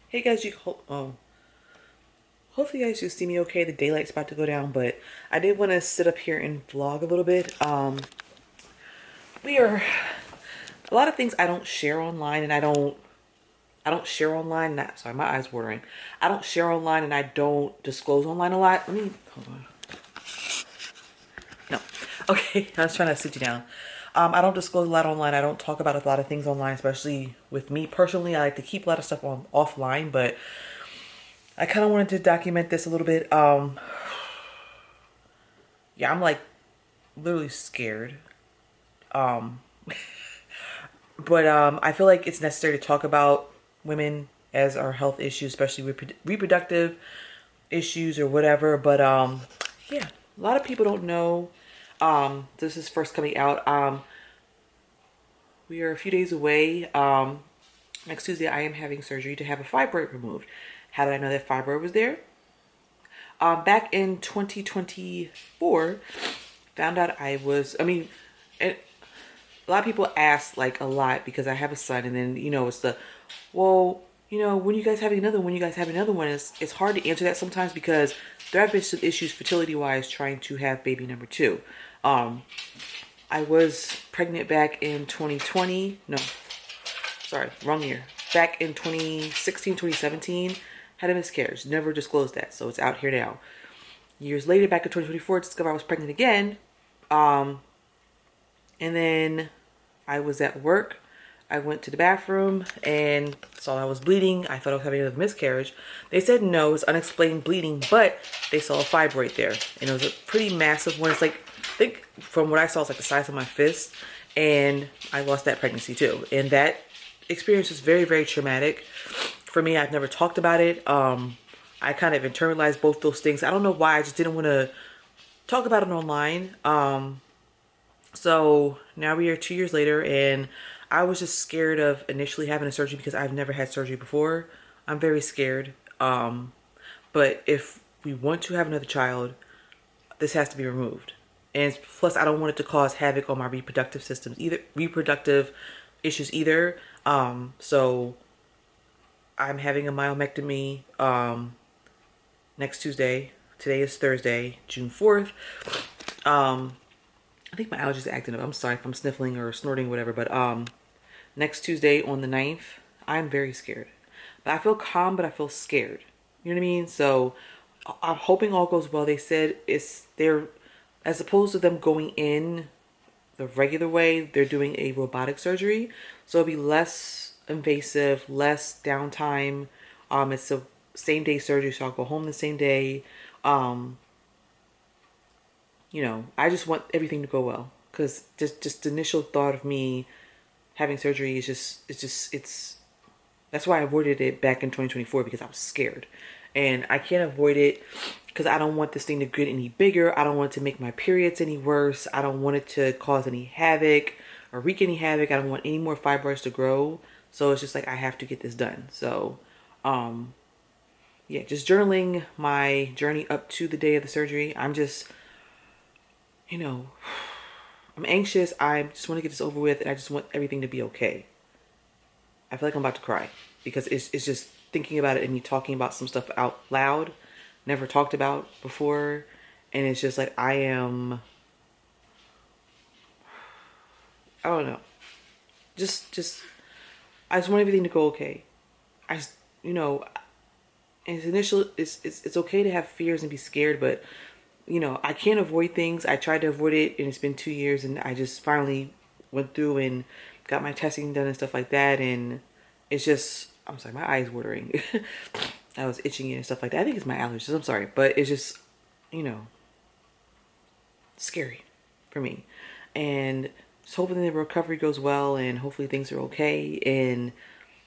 Hey guys, hopefully you guys can see me okay. The daylight's about to go down, but I did want to sit up here and vlog a little bit. We are a lot of things I don't share online, and I don't share online. Not sorry, my eyes watering. I don't share online, and I don't disclose online a lot. Let me hold on. No, okay. I was trying to sit you down. I don't disclose a lot online. I don't talk about a lot of things online, especially with me personally. I like to keep a lot of stuff on offline, but I kind of wanted to document this a little bit. Yeah, I'm like literally scared. Um, but I feel like it's necessary to talk about women as our health issues, especially reproductive issues or whatever. But yeah, a lot of people don't know. This is first coming out. We are a few days away. Next Tuesday, I am having surgery to have a fibroid removed. How did I know that fibroid was there? Back in 2024, found out and a lot of people ask like a lot because I have a son, and then it's well, when you guys having another one, it's hard to answer that sometimes because there have been some issues fertility wise trying to have baby number two. Um, I was pregnant back in 2020. No, sorry, wrong year. Back in 2016, 2017, had a miscarriage. Never disclosed that, so it's out here now. Years later, back in 2024, discovered I was pregnant again. Um, and then I was at work. I went to the bathroom and saw I was bleeding. I thought I was having another miscarriage. They said no, it's unexplained bleeding, but they saw a fibroid there. And it was a pretty massive one. It's like, I think from what I saw, it's like the size of my fist. And I lost that pregnancy too. And that experience was very, very traumatic. For me, I've never talked about it. I kind of internalized both those things. I don't know why. I just didn't want to talk about it online. So now we are 2 years later, and I was just scared of initially having a surgery because I've never had surgery before. I'm very scared. But if we want to have another child, this has to be removed. And plus, I don't want it to cause havoc on my reproductive systems, either reproductive issues either. So I'm having a myomectomy next Tuesday. Today is Thursday, June 4th. I think my allergies are acting up. I'm sorry if I'm sniffling or snorting or whatever, but next Tuesday on the 9th, I'm very scared. But I feel calm, but I feel scared. You know what I mean? So I'm hoping all goes well. They said they're, as opposed to them going in the regular way, they're doing a robotic surgery. So it'll be less invasive, less downtime. It's a same day surgery, so I'll go home the same day. Um, I just want everything to go well because just the initial thought of me having surgery is it's that's why I avoided it back in 2024 because I was scared, and I can't avoid it because I don't want this thing to get any bigger. I don't want it to make my periods any worse. I don't want it to cause any havoc or wreak any havoc. I don't want any more fibroids to grow. So it's just like I have to get this done. So, yeah, just journaling my journey up to the day of the surgery. I'm just, you know, I'm anxious. I just want to get this over with, and I just want everything to be okay. I feel like I'm about to cry because it's just thinking about it and me talking about some stuff out loud, never talked about before, and it's just like I don't know, just I just want everything to go okay. I just, you know, it's initial. It's okay to have fears and be scared, but I can't avoid things. I tried to avoid it, and it's been 2 years, and I just finally went through and got my testing done and stuff like that, and it's just, I'm sorry, my eyes watering. I was itching and stuff like that. I think it's my allergies. I'm sorry, but it's just, you know, scary for me, and just hoping the recovery goes well, and hopefully things are okay, and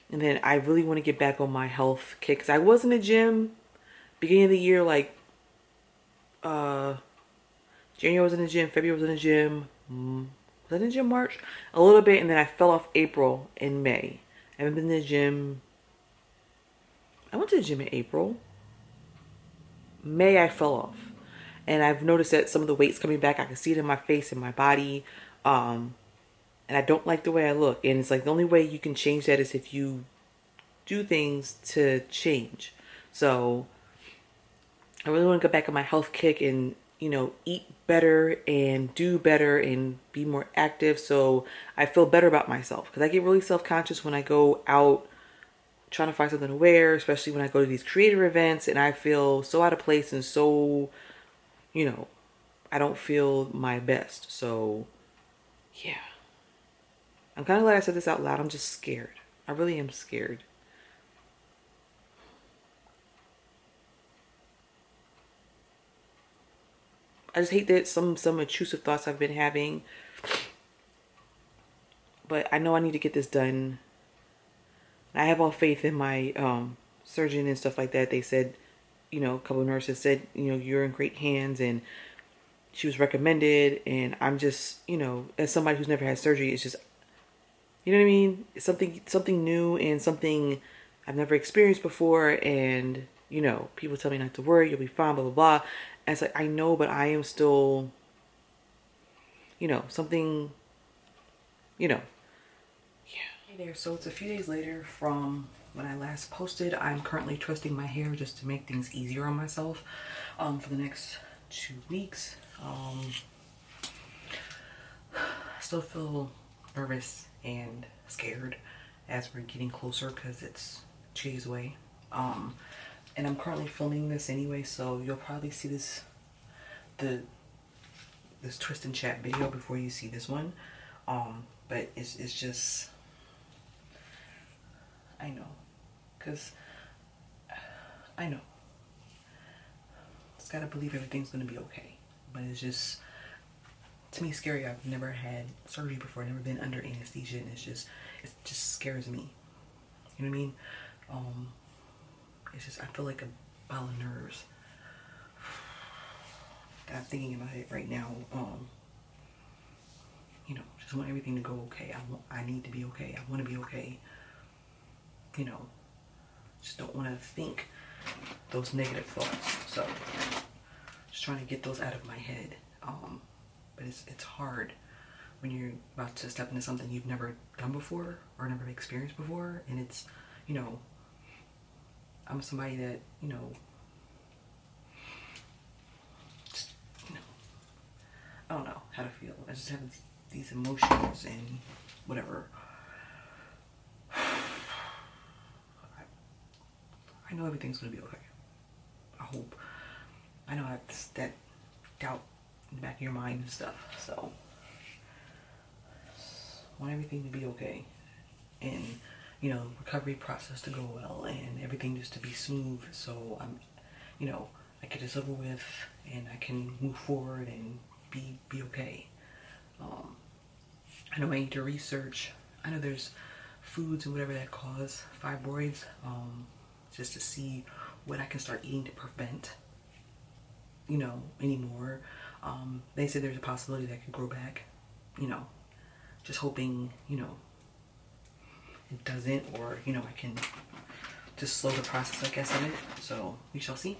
then I really want to get back on my health kick because I was in the gym beginning of the year, like uh January I was in the gym, February I was in the gym. Was I in the gym March? A little bit, and then I fell off April and May. I haven't been in the gym. I went to the gym in April. May I fell off. And I've noticed that some of the weight's coming back. I can see it in my face and my body. And I don't like the way I look. And it's like the only way you can change that is if you do things to change. So I really want to go back on my health kick and, eat better and do better and be more active so I feel better about myself. Because I get really self conscious when I go out trying to find something to wear, especially when I go to these creator events and I feel so out of place and so, you know, I don't feel my best. So, yeah. I'm kind of glad I said this out loud. I'm just scared. I really am scared. I just hate that some intrusive thoughts I've been having, but I know I need to get this done. I have all faith in my surgeon and stuff like that. They said, a couple of nurses said, you're in great hands, and she was recommended. And I'm just, as somebody who's never had surgery, it's just, you know what I mean? It's something new and something I've never experienced before. And people tell me not to worry, you'll be fine, blah blah blah. And it's like I know, but I am still, something, yeah. Hey there. So it's a few days later from when I last posted. I'm currently twisting my hair just to make things easier on myself for the next 2 weeks. I still feel nervous and scared as we're getting closer because it's 2 days away. And I'm currently filming this anyway, so you'll probably see this twist and chat video before you see this one. But it's just, I know, because I know. Just gotta believe everything's gonna be okay. But it's just, to me, scary. I've never had surgery before, never been under anesthesia, and it just scares me. You know what I mean? It's just, I feel like a ball of nerves. I'm thinking about it right now. Just want everything to go okay. I need to be okay. I want to be okay. Just don't want to think those negative thoughts. So, just trying to get those out of my head. But it's hard when you're about to step into something you've never done before or never experienced before, and it's, I'm somebody that, just, I don't know how to feel. I just have these emotions and whatever. I know everything's gonna be okay. I hope. I know that's that doubt in the back of your mind and stuff. So, I want everything to be okay, and recovery process to go well, and everything just to be smooth. So I'm, I get this over with, and I can move forward and be okay. I know I need to research. I know there's foods and whatever that cause fibroids, just to see what I can start eating to prevent, anymore. They said there's a possibility that could grow back, just hoping, it doesn't, or, I can just slow the process, I guess, of it. So we shall see.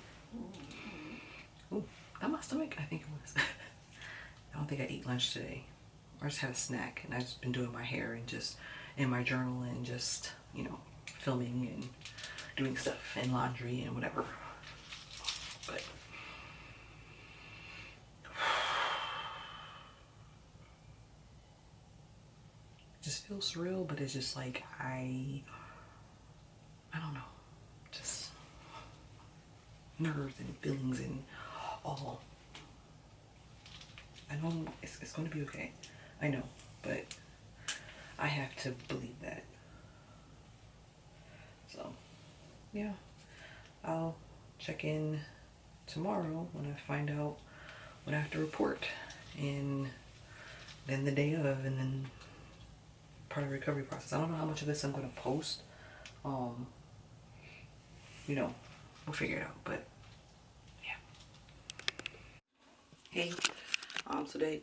Ooh, that my stomach? I think it was. I don't think I ate lunch today. I just had a snack, and I've just been doing my hair and just in my journal and just, filming and doing stuff and laundry and whatever. But it just feels surreal, but it's just like I don't know, just nerves and feelings and all. I know it's going to be okay. I know, but I have to believe that. So, yeah, I'll check in tomorrow when I find out what I have to report, and then the day of, and then part of the recovery process. I don't know how much of this I'm going to post. We'll figure it out, but yeah. Hey, today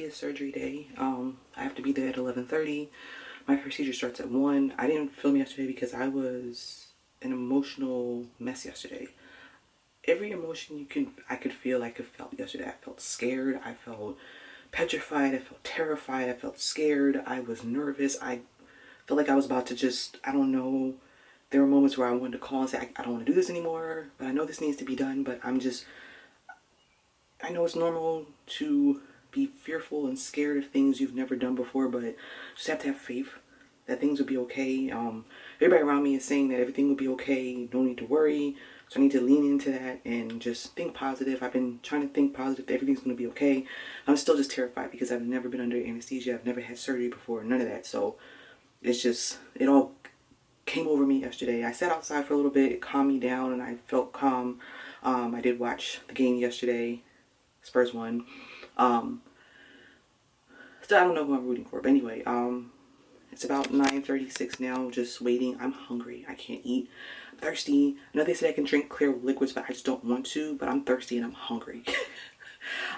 is surgery day. I have to be there at 11:30. My procedure starts at 1. I didn't film yesterday because I was an emotional mess yesterday. Every emotion I could feel, I could felt yesterday. I felt scared. I felt petrified. I felt terrified. I felt scared. I was nervous. I felt like I was about to just, I don't know. There were moments where I wanted to call and say, I don't want to do this anymore, but I know this needs to be done, but I know it's normal to be fearful and scared of things you've never done before, but just have to have faith that things will be okay. Everybody around me is saying that everything will be okay, no need to worry. So I need to lean into that and just think positive. I've been trying to think positive that everything's going to be okay. I'm still just terrified because I've never been under anesthesia. I've never had surgery before, none of that. So it's just, it all came over me yesterday. I sat outside for a little bit, it calmed me down, and I felt calm. I did watch the game yesterday. Spurs won. Um, Still, I don't know who I'm rooting for, but anyway, it's about 9:36 now. Just waiting. I'm hungry. I can't eat. I'm thirsty. I know they said I can drink clear liquids, but I just don't want to. But I'm thirsty and I'm hungry.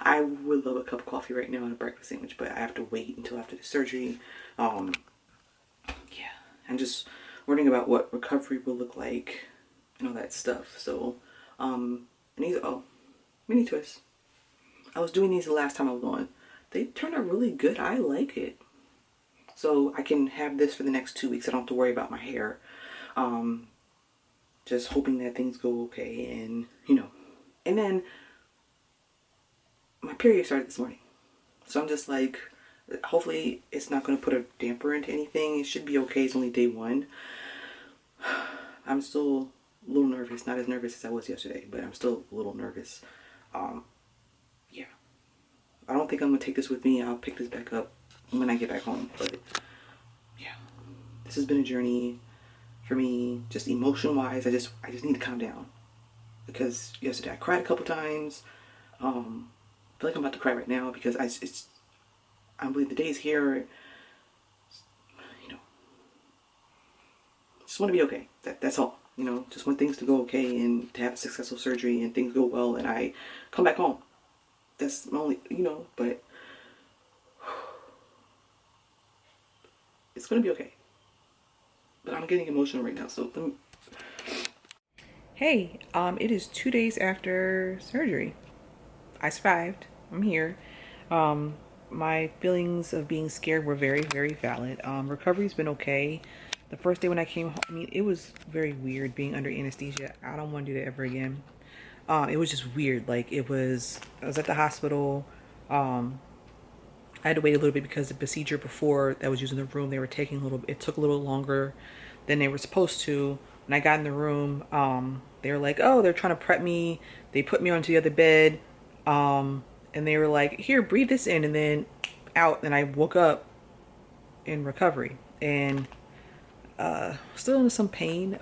I would love a cup of coffee right now and a breakfast sandwich, but I have to wait until after the surgery. Yeah, I'm just wondering about what recovery will look like and all that stuff. So, mini twists. I was doing these the last time I was on. They turned out really good. I like it. So I can have this for the next 2 weeks. I don't have to worry about my hair. Um, just hoping that things go okay and, And then my period started this morning. So I'm just like, hopefully it's not going to put a damper into anything. It should be okay. It's only day one. I'm still a little nervous. Not as nervous as I was yesterday, but I'm still a little nervous. Yeah. I don't think I'm going to take this with me. I'll pick this back up when I get back home. But yeah, this has been a journey for me, just emotion wise. I just need to calm down because yesterday I cried a couple times. I feel like I'm about to cry right now because I believe the days here. Just want to be okay. That's all. Just want things to go okay and to have a successful surgery and things go well and I come back home. That's my only, but it's gonna be okay. But I'm getting emotional right now, so let me. Hey, it is 2 days after surgery. I survived. I'm here. My feelings of being scared were very, very valid. Recovery's been okay. The first day when I came home, it was very weird being under anesthesia. I don't want to do that ever again. It was just weird. I was at the hospital. I had to wait a little bit because the procedure before that was using the room, they were taking it took a little longer than they were supposed to. When I got in the room, they were like, oh, they're trying to prep me. They put me onto the other bed. And they were like, here, breathe this in and then out. And I woke up in recovery and still in some pain.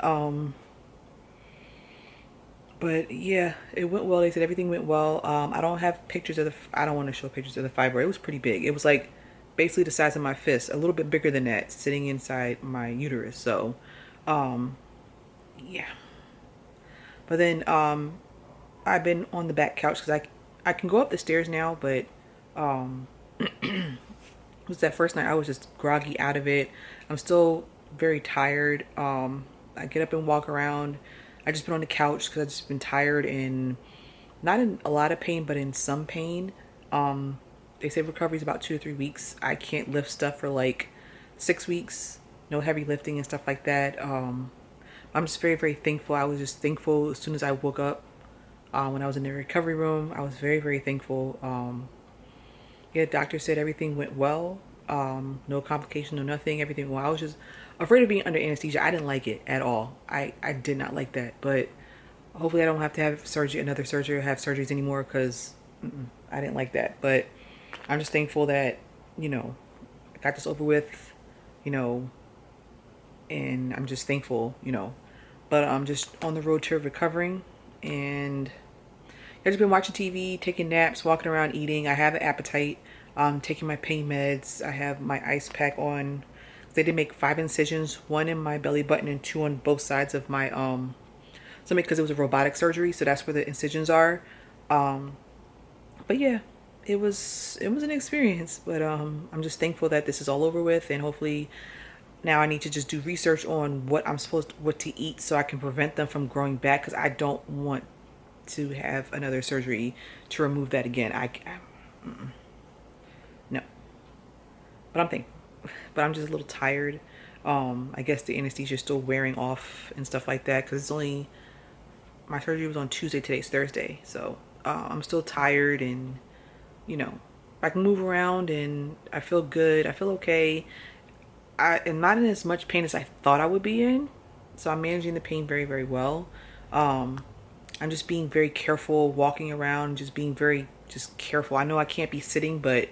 But yeah, it went well. They said everything went well. I don't have pictures of I don't want to show pictures of the fibroid. It was pretty big. It was like basically the size of my fist, a little bit bigger than that, sitting inside my uterus. So, yeah. But then I've been on the back couch because I can go up the stairs now, but it was that first night I was just groggy out of it. I'm still very tired. I get up and walk around. I just been on the couch because I've just been tired and not in a lot of pain, but in some pain. They say recovery is about 2 to 3 weeks. I can't lift stuff for like 6 weeks. No heavy lifting and stuff like that. I'm just very, very thankful. I was just thankful as soon as I woke up. When I was in the recovery room, I was very, very thankful. Yeah, doctor said everything went well. No complication, no nothing. Everything well. I was just afraid of being under anesthesia. I didn't like it at all. I did not like that. But hopefully I don't have to have another surgery or have surgeries anymore because I didn't like that. But I'm just thankful that, I got this over with, and I'm just thankful. But I'm just on the road to recovering and I've just been watching TV, taking naps, walking around, eating. I have an appetite. Taking my pain meds. I have my ice pack on. They did make 5 incisions, 1 in my belly button and 2 on both sides of my stomach because it was a robotic surgery, so that's where the incisions are. But yeah, it was an experience. But I'm just thankful that this is all over with, and hopefully now I need to just do research on what to eat so I can prevent them from growing back because I don't want to have another surgery to remove that again. No, but I'm thankful. But I'm just a little tired. I guess the anesthesia is still wearing off and stuff like that, because it's only, my surgery was on Tuesday, today's Thursday, so I'm still tired, and you know, I can move around and I feel good, I feel okay. I am not in as much pain as I thought I would be in, so I'm managing the pain very, very well. um I'm just being very careful walking around, just being very just careful. I know I can't be sitting, but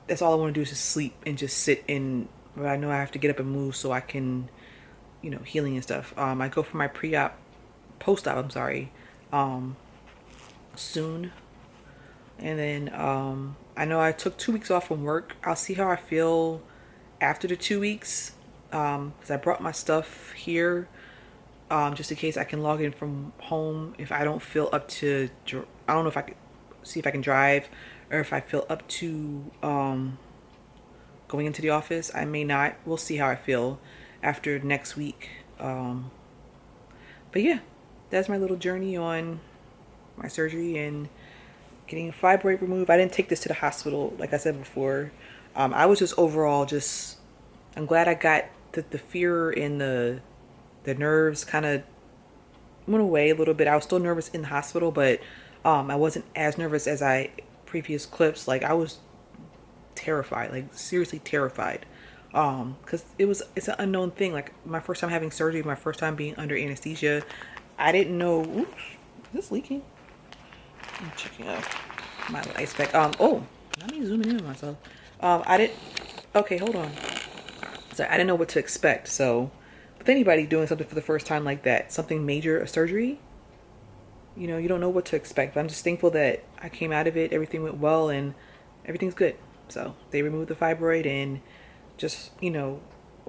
that's all I want to do is just sleep and just sit in. But I know I have to get up and move so I can, healing and stuff. I go for my pre-op, post-op, I'm sorry, soon. And then I know I took 2 weeks off from work. I'll see how I feel after the 2 weeks, because I brought my stuff here, just in case I can log in from home if I don't feel up to. I don't know if I can see if I can drive, or if I feel up to going into the office. I may not. We'll see how I feel after next week. But yeah, that's my little journey on my surgery and getting a fibroid removed. I didn't take this to the hospital, like I said before. I was just overall just. I'm glad I got the fear and the nerves kind of went away a little bit. I was still nervous in the hospital, but I wasn't as nervous as I previous clips. Like, I was terrified, like seriously terrified, because it's an unknown thing. Like, my first time having surgery, my first time being under anesthesia, I didn't know. Oops, is this leaking? I'm checking out my light spec. Oh, let me zoom in on myself. I didn't. Okay, hold on. So I didn't know what to expect. So with anybody doing something for the first time like that, something major, a surgery, you don't know what to expect. But I'm just thankful that I came out of it, everything went well, and everything's good. So they removed the fibroid, and just,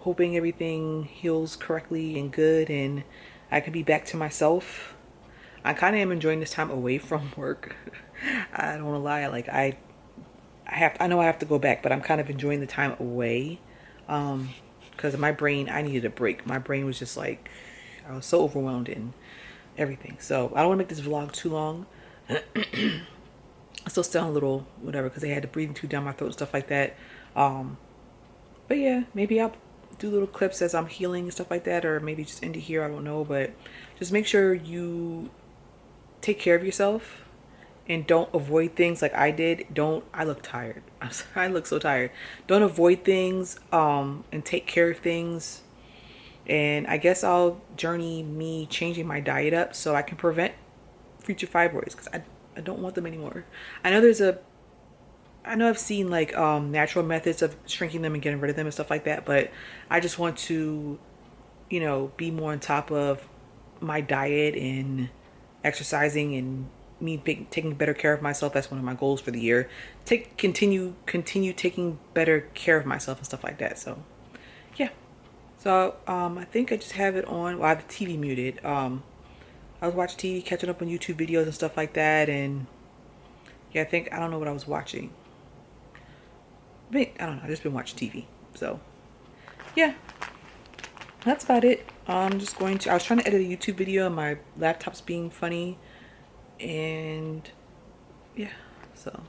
hoping everything heals correctly and good, and I can be back to myself. I kind of am enjoying this time away from work. I don't want to lie. Like, I know I have to go back, but I'm kind of enjoying the time away. Because my brain, I needed a break. My brain was just like, I was so overwhelmed in everything. So I don't want to make this vlog too long. I still sound a little whatever because they had the breathing tube down my throat and stuff like that. But yeah, maybe I'll do little clips as I'm healing and stuff like that, or maybe just end it here. I don't know, but just make sure you take care of yourself and don't avoid things like I did. I look tired. I'm sorry, I look so tired. Don't avoid things, and take care of things. And I guess I'll journey me changing my diet up so I can prevent future fibroids, because I don't want them anymore. I know I've seen like natural methods of shrinking them and getting rid of them and stuff like that, but I just want to, be more on top of my diet and exercising, and me taking better care of myself. That's one of my goals for the year. Continue taking better care of myself and stuff like that. So yeah. So I think I just have it on. Well, I have the TV muted. I was watching TV, catching up on YouTube videos and stuff like that, and yeah, I don't know what I was watching. I don't know. I just been watching TV. So yeah, that's about it. I was trying to edit a YouTube video, and my laptop's being funny, and yeah, so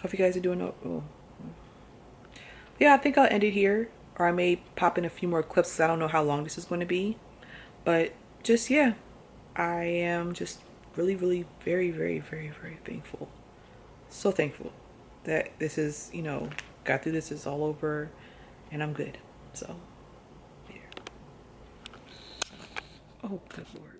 hope you guys are doing yeah, I think I'll end it here, or I may pop in a few more clips because I don't know how long this is going to be. But just, yeah, I am just really, really very, very, very, very thankful. So thankful that this is, got through this, is all over, and I'm good. So, yeah. Oh, good Lord.